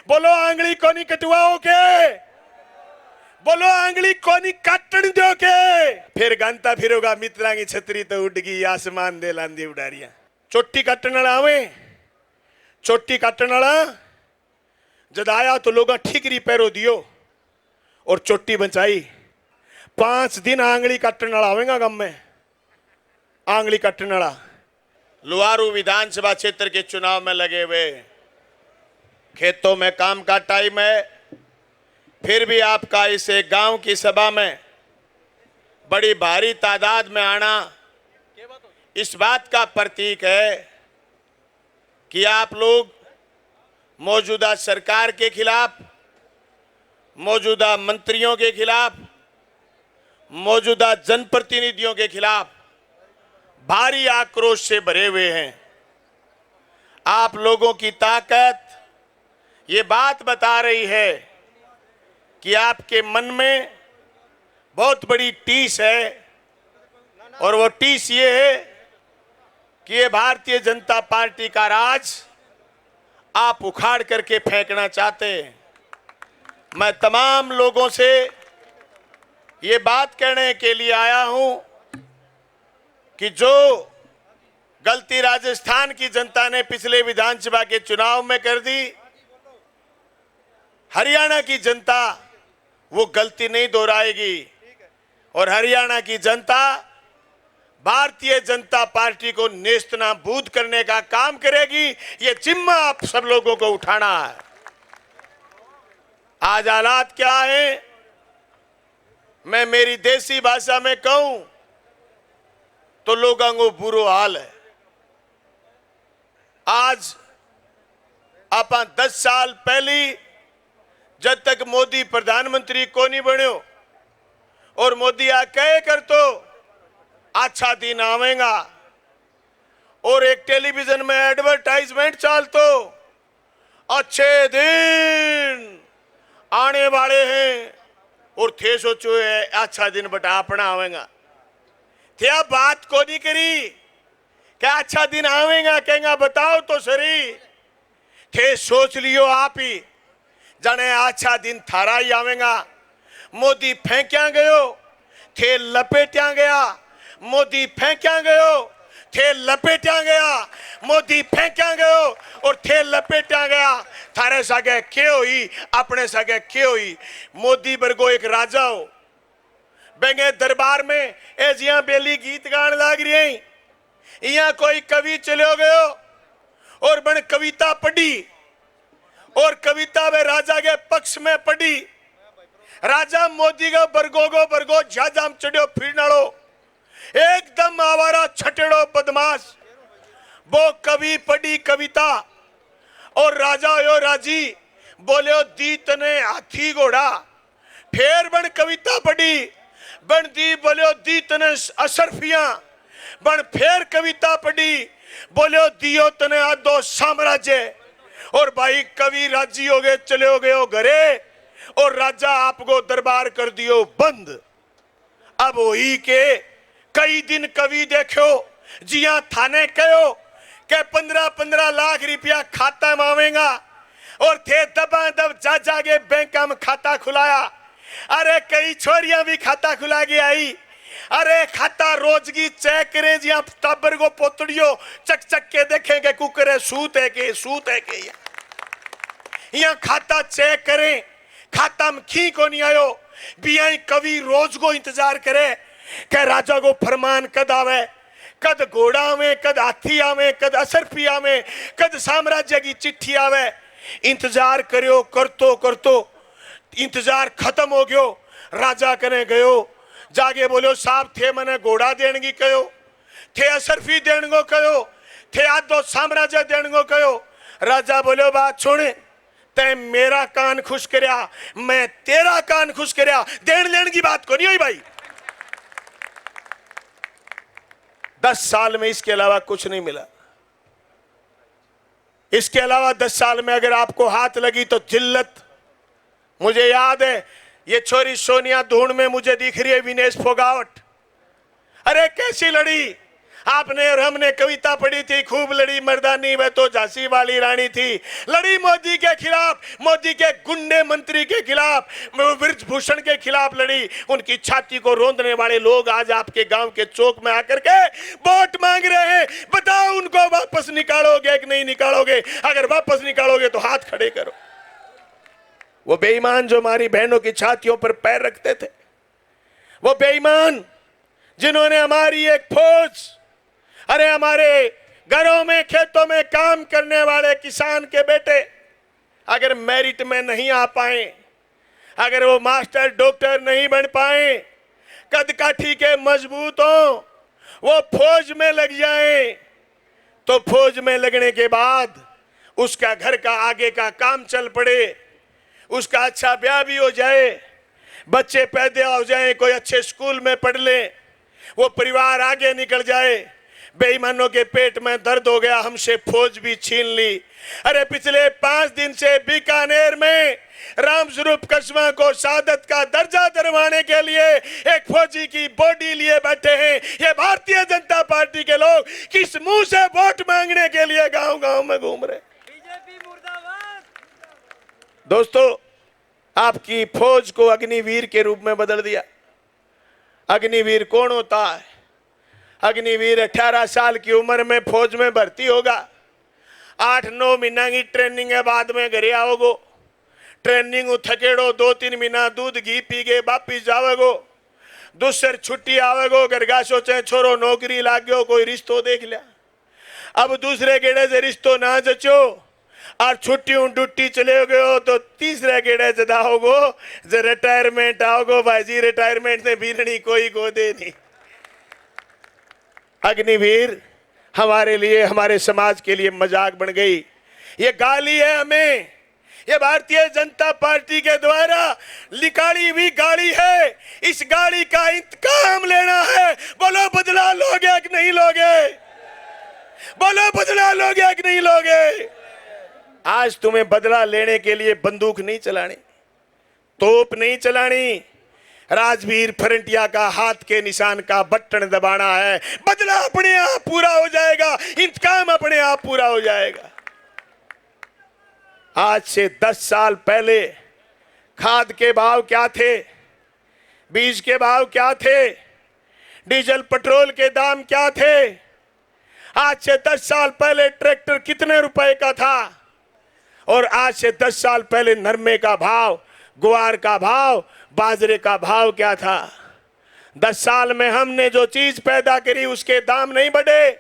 बोलो आंगली कोनी कटवाओ के, बोलो आंगली कोनी काटन दो के। फिर गांता फिरोगा मित्रा की छतरी तो उड़ गई आसमान दे लांदी उड़ारिया। चोटी काटन वाला आवे, चोटी काटन वाला जद आया तो लोग ठीकरी पैरो दियो और चोटी बचाई। 5 दिन आंगली काटन वाला आवेगा गम में, आंगली काटन वाला। लुहारू विधानसभा क्षेत्र के चुनाव में लगे हुए, खेतों में काम का टाइम है, फिर भी आपका इस एक गांव की सभा में बड़ी भारी तादाद में आना इस बात का प्रतीक है कि आप लोग मौजूदा सरकार के खिलाफ, मौजूदा मंत्रियों के खिलाफ, मौजूदा जनप्रतिनिधियों के खिलाफ भारी आक्रोश से भरे हुए हैं। आप लोगों की ताकत ये बात बता रही है कि आपके मन में बहुत बड़ी टीस है, और वो टीस ये है कि ये भारतीय जनता पार्टी का राज आप उखाड़ करके फेंकना चाहते हैं। मैं तमाम लोगों से ये बात कहने के लिए आया हूं कि जो गलती राजस्थान की जनता ने पिछले विधानसभा के चुनाव में कर दी, हरियाणा की जनता वो गलती नहीं दोहराएगी और हरियाणा की जनता भारतीय जनता पार्टी को नेस्तनाबूद करने का काम करेगी। ये जिम्मा आप सब लोगों को उठाना है। आज हालात क्या है, मैं मेरी देसी भाषा में कहूं तो लोगों को बुरो हाल है। आज आप 10 साल पहले जब तक मोदी प्रधानमंत्री को नहीं बन्यो और मोदी आ कहे कर तो अच्छा दिन आवेगा, और एक टेलीविजन में एडवर्टाइजमेंट चाल तो अच्छे दिन आने वाले हैं, और थे सोचो है अच्छा दिन बटा अपना आवेगा। क्या बात को नहीं करी क्या अच्छा दिन आवेगा, कहेगा बताओ तो सही। थे सोच लियो आप ही जाने अच्छा दिन थारा ही आवेगा। मोदी फेंक्या गयो, थे लपेट्या गया, मोदी फेंक्या गयो, थे लपेट्या गया, मोदी फेंक्या गयो और थे लपेट्या गया। थारे सागे क्यों हुई, अपने सागे क्यों हुई। मोदी बरगो एक राजा हो, बेंगे दरबार में ए जिया बेली गीत गान लाग रही है, यहाँ कोई कवि चलो गयो और बन कविता पढ़ी, और कविता वे राजा के पक्ष में पढ़ी। राजा मोदी का बरगो झाजाम चढ़ो फिरनाड़ो, एकदम आवारा छटेड़ो बदमाश। वो कवि पढ़ी कविता और राजा यो राजी बोलो दी तने हाथी घोड़ा। फिर बन कविता पढ़ी, बन दी बोलो दी तने अशरफिया। बन फिर कविता पढ़ी, बोलो दियो तने आदो साम्राज्य। और भाई कवि राजी हो गए, चले हो गए घरे, और राजा आपको दरबार कर दियो बंद। अब वही के कई दिन कवि देखो जिया थाने कहो के 15-15 लाख रुपया खाता में आवेगा, और थे दबा दब जा जाके बैंक में खाता खुलाया। अरे कई छोरियां भी खाता खुला के आई। अरे खाता रोज की चेक करें जिया टाबर को पोतड़ियो चक चक के देखेंगे कुकरे सूत है के यहाँ खाता चेक करें, खाता में खी को नहीं आयो। बियाई कवि रोज को इंतजार करे के राजा को फरमान कद आवे, कद घोड़ा में, कद हाथी आवे, कद अशरफी आवे, कद साम्राज्य की चिट्ठी आवे। इंतजार करो करतो इंतजार खत्म हो गयो। राजा कने गयो, जागे बोलो साहब थे मने घोड़ा देने की कहो, थे अशरफी देने को कहो, थे आधो साम्राज्य देने को कहो। राजा बोलो बात सुन, ते मेरा कान खुश करया, मैं तेरा कान खुश करया, देन लेने की बात को नहीं हुई भाई। 10 साल में इसके अलावा कुछ नहीं मिला। इसके अलावा 10 साल में अगर आपको हाथ लगी तो जिल्लत। मुझे याद है ये छोरी सोनिया धूण में मुझे दिख रही है विनेश फोगावट। अरे कैसी लड़ी, आपने और हमने कविता पढ़ी थी, खूब लड़ी मर्दानी वह तो झांसी वाली रानी थी। लड़ी मोदी के खिलाफ, मोदी के गुंडे मंत्री के खिलाफ, ब्रजभूषण के खिलाफ लड़ी। उनकी छाती को रौंदने वाले लोग आज आपके गांव के चौक में आकर के वोट मांग रहे हैं। बताओ उनको वापस निकालोगे कि नहीं निकालोगे? अगर वापस निकालोगे तो हाथ खड़े करो। वो बेईमान जो हमारी बहनों की छातियों पर पैर रखते थे, वो बेईमान जिन्होंने हमारी एक फौज, अरे हमारे घरों में खेतों में काम करने वाले किसान के बेटे अगर मेरिट में नहीं आ पाए, अगर वो मास्टर डॉक्टर नहीं बन पाए, कद काठी के मजबूत हो, वो फौज में लग जाए, तो फौज में लगने के बाद उसका घर का आगे का काम चल पड़े, उसका अच्छा ब्याह भी हो जाए, बच्चे पैदा हो जाए, कोई अच्छे स्कूल में पढ़ ले, वो परिवार आगे निकल जाए। बेईमानों के पेट में दर्द हो गया, हमसे फौज भी छीन ली। अरे पिछले 5 दिन से बीकानेर में रामस्वरूप कस्बा को शहादत का दर्जा दिलवाने के लिए एक फौजी की बॉडी लिए बैठे हैं। ये भारतीय जनता पार्टी के लोग किस मुंह से वोट मांगने के लिए गांव गांव में घूम रहे? बीजेपी मुर्दाबाद। दोस्तों, आपकी फौज को अग्निवीर के रूप में बदल दिया। अग्निवीर कौन होता है? अग्निवीर 18 साल की उम्र में फौज में भर्ती होगा, 8-9 महीना की ट्रेनिंग है, बाद में घरे आओगो। ट्रेनिंग थकेड़ो, 2-3 महीना दूध घी पी के वापिस जाओगो, दूसर छुट्टी आवेगो, घर का सोचे छोरो नौकरी लाग गयो, कोई रिश्तो देख लिया। अब दूसरे गेड़े से रिश्तो ना जचो और छुट्टी ड्यूटी चले गए तो तीसरे गेड़े जदा होगो, जो रिटायरमेंट आओगो, भाईजी रिटायरमेंट से बीरनी कोई को दे नहीं। अग्निवीर हमारे लिए, हमारे समाज के लिए मजाक बन गई। ये गाली है हमें, ये भारतीय जनता पार्टी के द्वारा निकाली हुई गाड़ी है। इस गाड़ी का इंतकाम लेना है। बोलो बदला लोगे कि नहीं लोगे? बोलो बदला लोगे कि नहीं लोगे? आज तुम्हें बदला लेने के लिए बंदूक नहीं चलानी, तोप नहीं चलानी, राजवीर फरंटिया का हाथ के निशान का बटन दबाना है। बदला अपने आप पूरा हो जाएगा, इंतकाम अपने आप पूरा हो जाएगा। आज से 10 साल पहले खाद के भाव क्या थे, बीज के भाव क्या थे, डीजल पेट्रोल के दाम क्या थे? आज से 10 साल पहले ट्रैक्टर कितने रुपए का था? और आज से 10 साल पहले नरमे का भाव, ग्वार का भाव, बाजरे का भाव क्या था? 10 साल में हमने जो चीज पैदा करी उसके दाम नहीं बढ़े,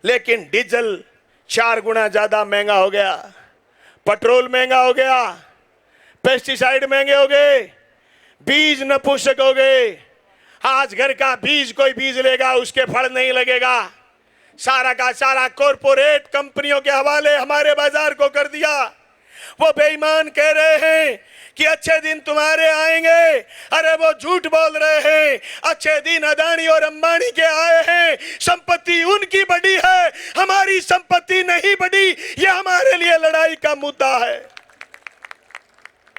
लेकिन डीजल 4 गुना ज्यादा महंगा हो गया, पेट्रोल महंगा हो गया, पेस्टिसाइड महंगे हो गए, बीज नपुंसक हो गए। आज घर का बीज कोई बीज लेगा उसके फल नहीं लगेगा। सारा का सारा कॉरपोरेट कंपनियों के हवाले हमारे बाजार को कर दिया। वो बेईमान कह रहे हैं कि अच्छे दिन तुम्हारे आएंगे, अरे वो झूठ बोल रहे हैं। अच्छे दिन अदानी और अंबानी के आए हैं, संपत्ति उनकी बढ़ी है, हमारी संपत्ति नहीं बढ़ी। ये हमारे लिए लड़ाई का मुद्दा है।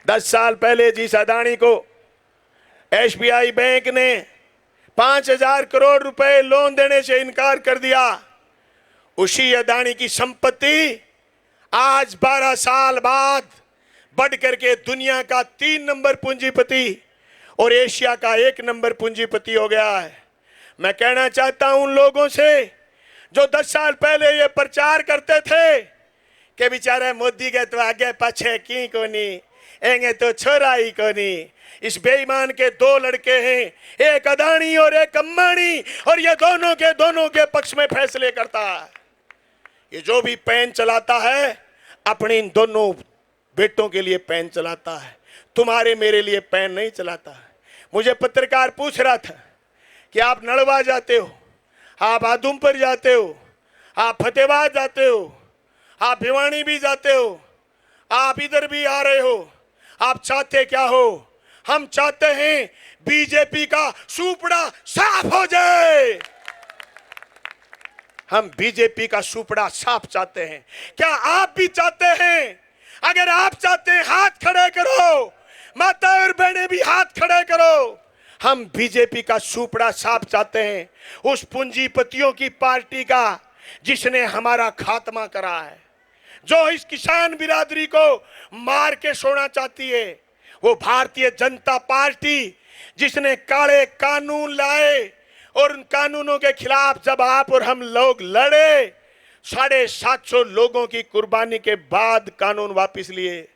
10 साल पहले जिस अदानी को एसबीआई बैंक ने 5,000 करोड़ रुपए लोन देने से इनकार कर दिया, उसी अदानी की संपत्ति आज 12 साल बाद बढ़ करके दुनिया का 3 नंबर पूंजीपति और एशिया का 1 नंबर पूंजीपति हो गया है। मैं कहना चाहता हूं उन लोगों से जो 10 साल पहले ये प्रचार करते थे कि बेचारे मोदी के तो आगे पीछे की कोनी, एंगे तो छोरा ही कोनी। इस बेईमान के 2 लड़के हैं, एक अदानी और एक अंबानी, और ये दोनों के पक्ष में फैसले करता है। ये जो भी पेन चलाता है अपने इन दोनों बेटों के लिए पेन चलाता है, तुम्हारे मेरे लिए पेन नहीं चलाता है। मुझे पत्रकार पूछ रहा था कि आप नलवा जाते हो, आप आदमपुर जाते हो, आप फतेहाबाद जाते हो, आप भिवानी भी जाते हो, आप इधर भी आ रहे हो, आप चाहते क्या हो? हम चाहते हैं बीजेपी का सुपड़ा साफ हो जाए। हम बीजेपी का सुपड़ा साफ चाहते हैं। क्या आप भी चाहते हैं? अगर आप चाहते हैं हाथ खड़े करो, माता और बहनें भी हाथ खड़े करो। हम बीजेपी का सुपड़ा साफ चाहते हैं, उस पूंजीपतियों की पार्टी का जिसने हमारा खात्मा करा है, जो इस किसान बिरादरी को मार के सोना चाहती है। वो भारतीय जनता पार्टी जिसने काले कानून लाए और उन कानूनों के खिलाफ जब आप और हम लोग लड़े, 750 लोगों की कुर्बानी के बाद कानून वापस लिए।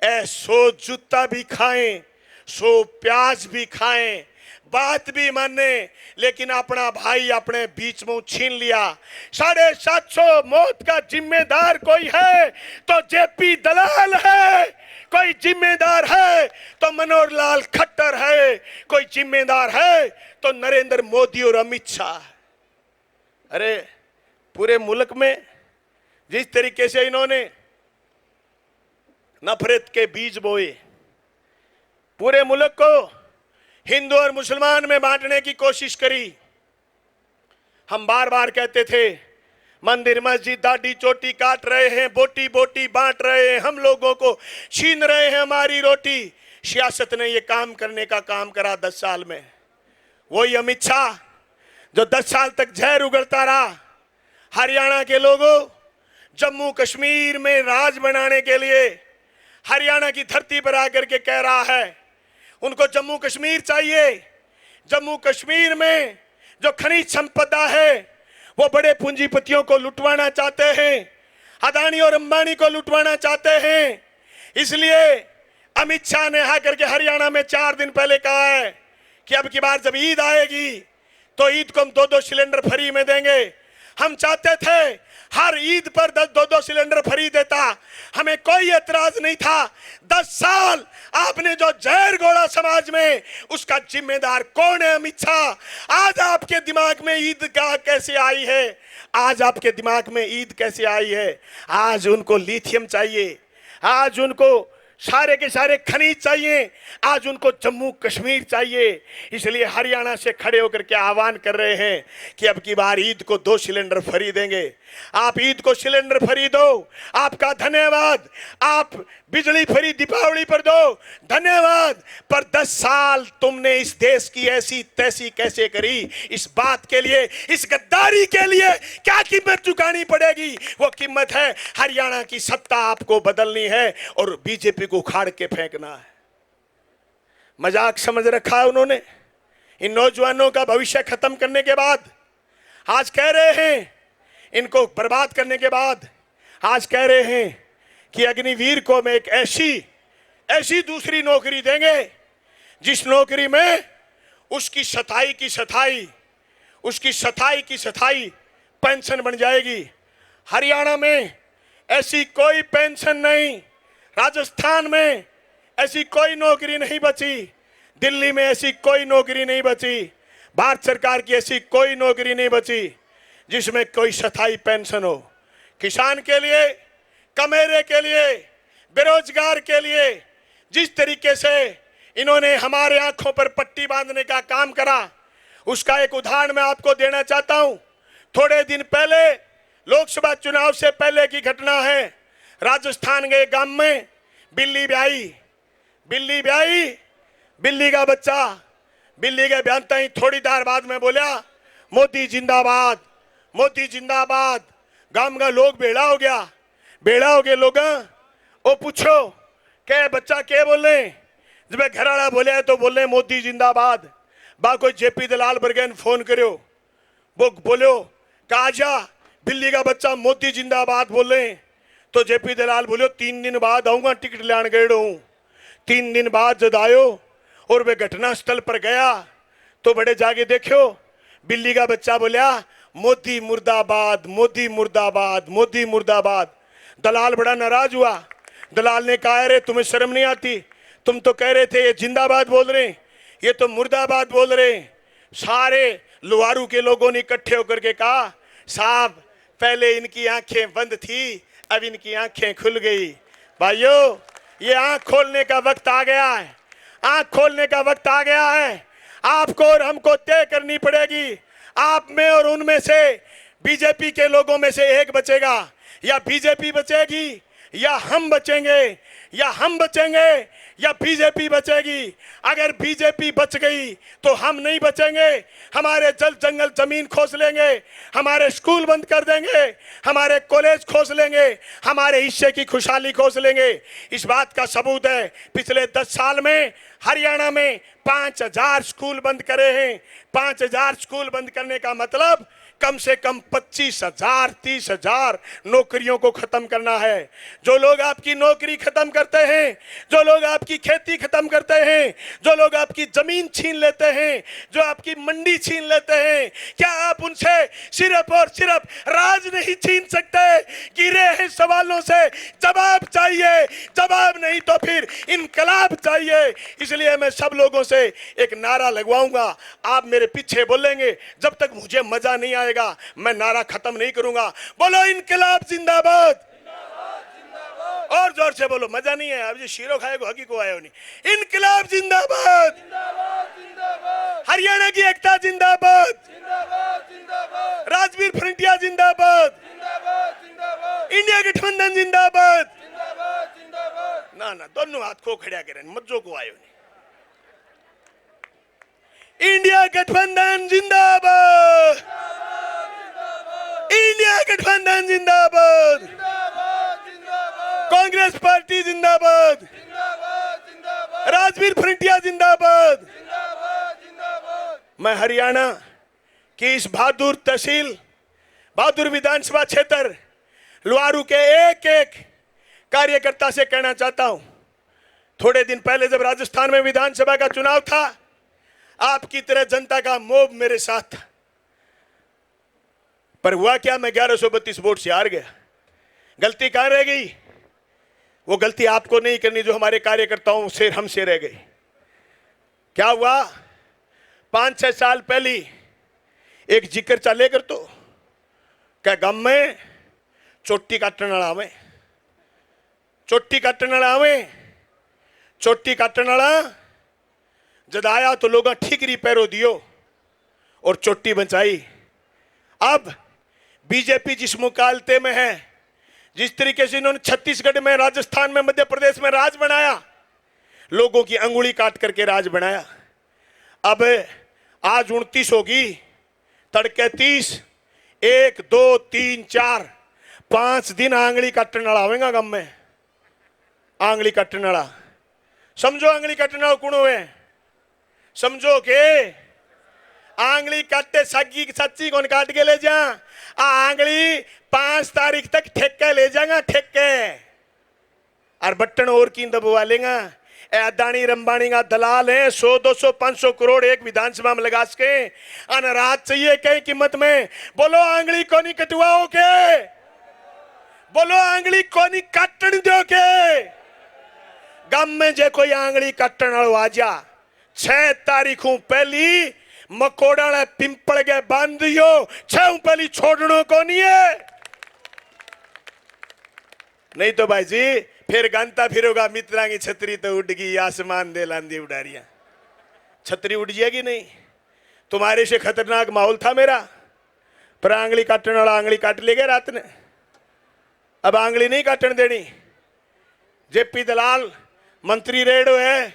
100 जूता भी खाएं, 100 प्याज भी खाएं, बात भी माने, लेकिन अपना भाई अपने बीच में छीन लिया। 750 मौत का जिम्मेदार कोई है तो जेपी दलाल है, कोई जिम्मेदार है तो मनोहर लाल खट्टर है, कोई जिम्मेदार है तो नरेंद्र मोदी और अमित शाह। अरे पूरे मुल्क में जिस तरीके से इन्होंने नफरत के बीज बोए, पूरे मुल्क को हिंदू और मुसलमान में बांटने की कोशिश करी। हम बार बार कहते थे मंदिर मस्जिद दाढ़ी चोटी काट रहे हैं, बोटी बोटी बांट रहे हैं, हम लोगों को छीन रहे हैं हमारी रोटी। सियासत ने ये काम करने का काम करा 10 साल में। वही अमित शाह जो 10 साल तक जहर उगलता रहा। हरियाणा के लोगों, जम्मू कश्मीर में राज बनाने के लिए हरियाणा की धरती पर आकर के कह रहा है उनको जम्मू कश्मीर चाहिए। जम्मू कश्मीर में जो खनिज संपदा है वो बड़े पूंजीपतियों को लुटवाना चाहते हैं, अदानी और अंबानी को लुटवाना चाहते हैं। इसलिए अमित शाह ने आकर के हरियाणा में 4 दिन पहले कहा है कि अब की बार जब ईद आएगी तो ईद को हम 2-2 सिलेंडर फ्री में देंगे। हम चाहते थे हर ईद पर 2-2 सिलेंडर फ्री देता, हमें कोई एतराज नहीं था। 10 साल आपने जो जहर घोड़ा समाज में, उसका जिम्मेदार कौन है? अमित शाह। आज आपके दिमाग में ईदगाह कैसे आई है? आज आपके दिमाग में ईद कैसे आई है? आज उनको लिथियम चाहिए, आज उनको सारे के सारे खनिज चाहिए, आज उनको जम्मू कश्मीर चाहिए। इसलिए हरियाणा से खड़े होकर के आह्वान कर रहे हैं कि अब की बार ईद को 2 सिलेंडर फ्री देंगे। आप ईद को सिलेंडर फ्री दो, आपका धन्यवाद। आप बिजली फ्री दीपावली पर दो, धन्यवाद। पर 10 साल तुमने इस देश की ऐसी तैसी कैसे करी? इस बात के लिए, इस गद्दारी के लिए क्या कीमत चुकानी पड़ेगी? वो कीमत है हरियाणा की सत्ता आपको बदलनी है और बीजेपी को उखाड़ के फेंकना है। मजाक समझ रखा है उन्होंने। इन नौजवानों का भविष्य खत्म करने के बाद आज कह रहे हैं, इनको बर्बाद करने के बाद आज कह रहे हैं कि अग्निवीर को हम एक ऐसी दूसरी नौकरी देंगे जिस नौकरी में उसकी सताई की सताई पेंशन बन जाएगी। हरियाणा में ऐसी कोई पेंशन नहीं, राजस्थान में ऐसी कोई नौकरी नहीं बची, दिल्ली में ऐसी कोई नौकरी नहीं बची, भारत सरकार की ऐसी कोई नौकरी नहीं बची जिसमें कोई सताई पेंशन हो। किसान के लिए, कमेरे के लिए, बेरोजगार के लिए जिस तरीके से इन्होंने हमारे आंखों पर पट्टी बांधने का काम करा, उसका एक उदाहरण मैं आपको देना चाहता हूं। थोड़े दिन पहले, लोकसभा चुनाव से पहले की घटना है। राजस्थान के गांव में बिल्ली ब्याई, बिल्ली का बच्चा, बिल्ली के ब्यानता ही थोड़ी देर बाद में बोला मोदी जिंदाबाद, मोदी जिंदाबाद। गांव का लोग बेड़ा हो गया लोग। ओ पूछो क्या बच्चा क्या बोले? जब घर वाला बोले तो बोले मोदी जिंदाबाद। बा कोई जेपी दलाल बरगन फोन करो, वो बोलो कहा जा बिल्ली का बच्चा मोदी जिंदाबाद बोले। तो जेपी दलाल बोलो 3 दिन बाद आऊंगा, टिकट लान गए हूं। 3 दिन बाद जब आयो और वे घटना स्थल पर गया तो बड़े जाके देखो, बिल्ली का बच्चा बोलिया मोदी मुर्दाबाद, मोदी मुर्दाबाद, मोदी मुर्दाबाद। दलाल बड़ा नाराज हुआ। दलाल ने कहा अरे तुम्हें शर्म नहीं आती? तुम तो कह रहे थे ये जिंदाबाद बोल रहे, ये तो मुर्दाबाद बोल रहे। सारे लुहारू के लोगों ने इकट्ठे होकर के कहा साहब पहले इनकी आंखें बंद थी, अब इनकी आंखें खुल गई। भाइयों, ये आंख खोलने का वक्त आ गया है, आंख खोलने का वक्त आ गया है। आपको और हमको तय करनी पड़ेगी, आप में और उनमें से बीजेपी के लोगों में से एक बचेगा, या बीजेपी बचेगी या हम बचेंगे। या हम बचेंगे या बीजेपी बचेगी। अगर बीजेपी बच गई तो हम नहीं बचेंगे। हमारे जल जंगल जमीन खोस लेंगे, हमारे स्कूल बंद कर देंगे, हमारे कॉलेज खोस लेंगे, हमारे हिस्से की खुशहाली खोस लेंगे। इस बात का सबूत है, पिछले 10 साल में हरियाणा में 5000 स्कूल बंद करे हैं। 5000 स्कूल बंद करने का मतलब कम से कम 25,000 30,000 नौकरियों को खत्म करना है। जो लोग आपकी नौकरी खत्म करते हैं, जो लोग आपकी खेती खत्म करते हैं, जो लोग आपकी जमीन छीन लेते हैं, जो आपकी मंडी छीन लेते हैं, क्या आप उनसे सिर्फ और सिर्फ राज नहीं छीन सकते? गिरे हैं सवालों से जवाब चाहिए, जवाब नहीं तो फिर इनकलाब चाहिए। इसलिए मैं सब लोगों से एक नारा लगवाऊंगा, आप मेरे पीछे बोलेंगे, जब तक मुझे मजा नहीं आएगा मैं नारा खत्म नहीं करूंगा। बोलो इनकलाब जिंदाबाद। और जोर से बोलो, मजा नहीं है अब, ये शीरो खाएगो हकी को आयो नहीं। इनकलाब जिंदाबाद, हरियाणा की एकता जिंदाबाद, राजवीर फ्रंटियर जिंदाबाद, इंडिया गठबंधन जिंदाबाद। ना ना दोनों हाथ को खड़ा करें, मज्जो को आयो नहीं। इंडिया गठबंधन जिंदाबाद, इंडिया गठबंधन जिंदाबाद, कांग्रेस पार्टी जिंदाबाद, राजवीर फ्रंटियर जिंदाबाद। मैं हरियाणा की इस बहादुर तहसील, बहादुर विधानसभा क्षेत्र लुआरू के एक एक कार्यकर्ता से कहना चाहता हूं, थोड़े दिन पहले जब राजस्थान में विधानसभा का चुनाव था, आपकी तरह जनता का मोब मेरे साथ था, पर हुआ क्या, मैं 1132 वोट से हार गया। गलती कहां रह गई? वो गलती आपको नहीं करनी जो हमारे कार्यकर्ताओं से हमसे रह गई। क्या हुआ, 5-6 साल पहले एक जिक्र चले कर तो क्या गम में चोटी काटने वाला आवे, चोटी काटने वाला आवे, चोटी काटने वाला जब आया तो लोग ठीकरी पैरो दियो और चोटी बचाई। अब बीजेपी जिस मुकालते में है, जिस तरीके से इन्होंने छत्तीसगढ़ में, राजस्थान में, मध्य प्रदेश में राज बनाया, लोगों की अंगुली काट करके राज बनाया। अब आज 29 होगी, तड़के 30, 1 2 3 4 5 दिन आंगली काटने वाला आवेगा गम में। आंगली काटने वाला समझो, आंगली काटने वाला कौन हुए समझो के आंगली काटे सगी सच्ची कौन काट के ले जा। आंगली 5 तारीख तक ठेके ले जाएगा, ठेके और बटन और की दबवा लेगा। अदानी रंबानी का दलाल है, 100 200 500 करोड़ एक विधानसभा में लगा सके, अनाज चाहिए कई कीमत में। बोलो आंगली को नहीं कटवाओ के, बोलो आंगली को नहीं काटन दो के। गम में जे कोई आंगली काटन वालो आ जा, 6 तारीखों पहली मकोड़ा ने पिंपल के बांध दियो, 6 पहली छोड़नो को नहीं है। नहीं तो भाई जी फिर गांता फिरोगा, मित्रा की छतरी तो उड़ गई, आसमान दे लांदी उड़ारियां। छतरी उड़ जाएगी नहीं, तुम्हारे से खतरनाक माहौल था मेरा, पर आंगली काटने वाला आंगली काट ले गया रात ने। अब आंगली नहीं काटने देनी। जेपी दलाल मंत्री रेडो है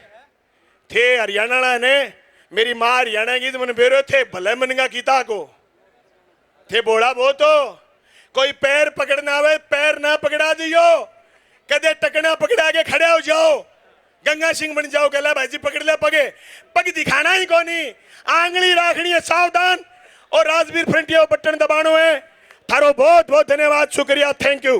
थे हरियाणा ने, मेरी मां हरियाणा की, तो मैंने बेरो थे भले मनगा कीता को थे बोला वो तो कोई पैर पकड़ना आवे, पैर ना पकड़ा दियो, कदे टकना पकड़ा के खड़े हो जाओ, गंगा सिंह बन जाओ, कहला भाई जी पकड़ ले पगे, पग दिखाना ही कोनी, आंगली राखनी है सावधान। और राजवीर फ्रंटियर बटन दबानो है। थारो बहुत बहुत धन्यवाद, शुक्रिया, थैंक यू।